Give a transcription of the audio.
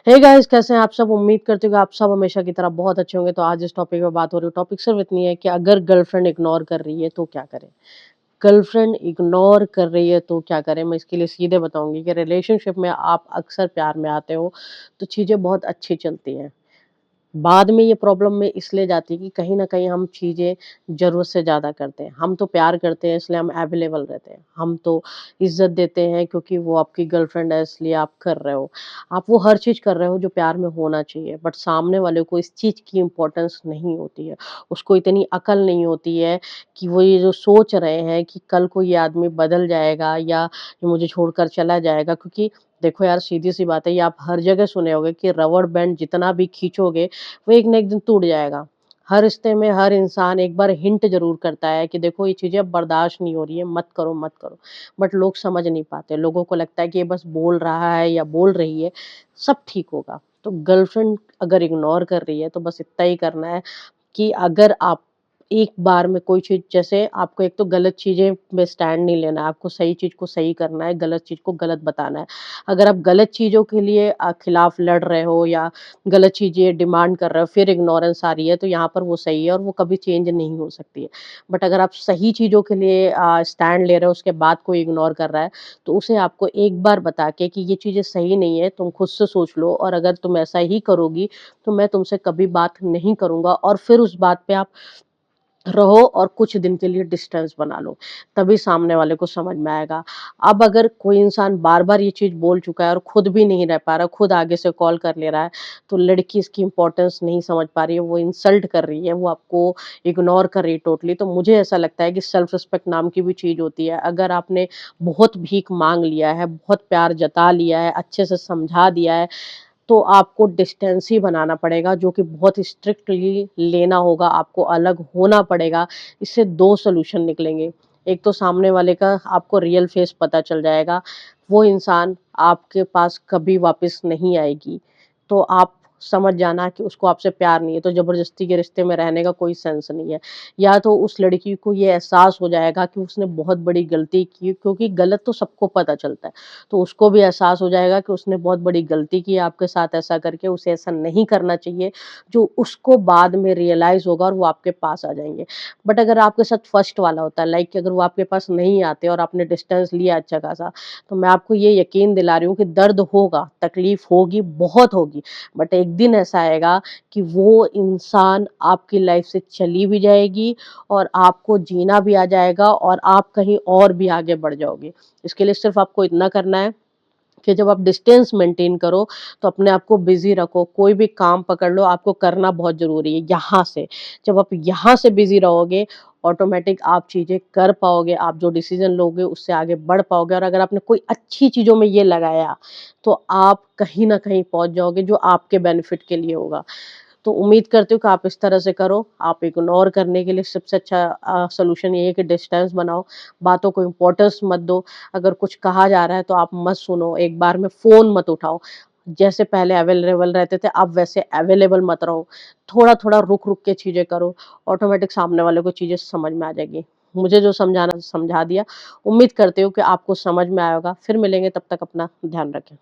Hey guys, कैसे हैं आप सब? उम्मीद करती हूँ कि आप सब हमेशा की तरह बहुत अच्छे होंगे। तो आज इस टॉपिक पे बात हो रही है। टॉपिक सिर्फ इतनी है कि अगर गर्लफ्रेंड इग्नोर कर रही है तो क्या करें? गर्लफ्रेंड इग्नोर कर रही है तो क्या करें? मैं इसके लिए सीधे बताऊँगी कि रिलेशनशिप में आप अक्सर प्यार में आते हो, तो चीज़ें बहुत अच्छी चलती हैं। बाद में ये प्रॉब्लम में इसलिए जाती है कि कहीं न कहीं हम चीज़ें ज़रूरत से ज़्यादा करते हैं। हम तो प्यार करते हैं इसलिए हम अवेलेबल रहते हैं। हम तो इज़्ज़त देते हैं क्योंकि वो आपकी गर्लफ्रेंड है इसलिए आप कर रहे हो। आप वो हर चीज़ कर रहे हो जो प्यार में होना चाहिए, बट सामने वाले को इस चीज़ की इम्पोर्टेंस नहीं होती है। उसको इतनी अकल नहीं होती है कि वो ये जो सोच रहे हैं कि कल को ये आदमी बदल जाएगा या ये मुझे छोड़कर चला जाएगा, क्योंकि देखो यार, सीधी-सी बात है, ये आप हर जगह सुने होंगे कि रबड़ बैंड जितना भी खींचोगे वो एक ना एक दिन टूट जाएगा। हर रिश्ते में हर इंसान एक बार हिंट ज़रूर करता है कि देखो ये चीज़ें अब बर्दाश्त नहीं हो रही है, मत करो, मत करो। बट लोग समझ नहीं पाते। लोगों को लगता है कि ये बस बोल रहा है या बोल रही है, सब ठीक होगा। तो गर्लफ्रेंड अगर इग्नोर कर रही है तो बस इतना ही करना है कि अगर आप एक बार में कोई चीज़, जैसे आपको एक तो गलत चीज़ें में स्टैंड नहीं लेना है, आपको सही चीज़ को सही करना है, गलत चीज़ को गलत बताना है। अगर आप गलत चीज़ों के लिए खिलाफ लड़ रहे हो या गलत चीज़ें डिमांड कर रहे हो, फिर इग्नोरेंस आ रही है, तो यहाँ पर वो सही है और वो कभी चेंज नहीं हो सकती है। बट अगर आप सही चीज़ों के लिए स्टैंड ले रहे हो, उसके बाद कोई इग्नोर कर रहा है, तो उसे आपको एक बार बता के कि ये चीज़ें सही नहीं है, तुम खुद से सोच लो और अगर तुम ऐसा ही करोगी, तो मैं तुमसे कभी बात नहीं करूँगा, और फिर उस बात पे आप रहो और कुछ दिन के लिए डिस्टेंस बना लो, तभी सामने वाले को समझ में आएगा। अब अगर कोई इंसान बार-बार ये चीज़ बोल चुका है और खुद भी नहीं रह पा रहा, खुद आगे से कॉल कर ले रहा है, तो लड़की इसकी इम्पोर्टेंस नहीं समझ पा रही है, वो इंसल्ट कर रही है, वो आपको इग्नोर कर रही है टोटली। तो मुझे ऐसा लगता है कि सेल्फ रिस्पेक्ट नाम की भी चीज़ होती है। अगर आपने बहुत भीख माँग लिया है, बहुत प्यार जता लिया है, अच्छे से समझा दिया है, तो आपको डिस्टेंस ही बनाना पड़ेगा, जो कि बहुत स्ट्रिक्टली लेना होगा, आपको अलग होना पड़ेगा। इससे 2 सॉल्यूशन निकलेंगे। एक तो सामने वाले का आपको रियल फेस पता चल जाएगा, वो इंसान आपके पास कभी वापस नहीं आएगी। तो आप समझ जाना कि उसको आपसे प्यार नहीं है, तो ज़बरदस्ती के रिश्ते में रहने का कोई सेंस नहीं है। या तो उस लड़की को ये एहसास हो जाएगा कि उसने बहुत बड़ी गलती की, क्योंकि गलत तो सबको पता चलता है। तो उसको भी एहसास हो जाएगा कि उसने बहुत बड़ी गलती की है आपके साथ ऐसा करके, उसे ऐसा नहीं करना चाहिए, जो उसको बाद में रियलाइज़ होगा और वो आपके पास आ जाएँगे। बट अगर आपके साथ फर्स्ट वाला होता है, लाइक कि अगर वो आपके पास नहीं आते और आपने डिस्टेंस लिया अच्छा खासा, तो मैं आपको ये यकीन दिला रही हूँ कि दर्द होगा, तकलीफ होगी, बहुत होगी, बट एक दिन ऐसा आएगा कि वो इंसान आपकी लाइफ़ से चली भी जाएगी और आपको जीना भी आ जाएगा और आप कहीं और भी आगे बढ़ जाओगे। इसके लिए सिर्फ़ आपको इतना करना है कि जब आप डिस्टेंस मेंटेन करो, तो अपने आप को बिज़ी रखो, कोई भी काम पकड़ लो, आपको करना बहुत ज़रूरी है यहाँ से। जब आप यहाँ से बिज़ी रहोगे, ऑटोमैटिक आप चीज़ें कर पाओगे, आप जो डिसीज़न लोगे उससे आगे बढ़ पाओगे, और अगर आपने कोई अच्छी चीज़ों में ये लगाया, तो आप कहीं न कहीं पहुँच जाओगे जो आपके बेनिफिट के लिए होगा। तो उम्मीद करती हूँ कि आप इस तरह से करो। आप इग्नोर करने के लिए सबसे अच्छा सॉल्यूशन यही है कि डिस्टेंस बनाओ, बातों को इम्पोर्टेंस मत दो। अगर कुछ कहा जा रहा है तो आप मत सुनो, एक बार में फ़ोन मत उठाओ। जैसे पहले अवेलेबल रहते थे, अब वैसे अवेलेबल मत रहो। थोड़ा-थोड़ा रुक-रुक के चीज़ें करो, ऑटोमेटिक सामने वाले को चीज़ें समझ में आ जाएगी। मुझे जो समझाना समझा दिया। उम्मीद करती हूँ कि आपको समझ में आया होगा। फिर मिलेंगे, तब तक अपना ध्यान रखें।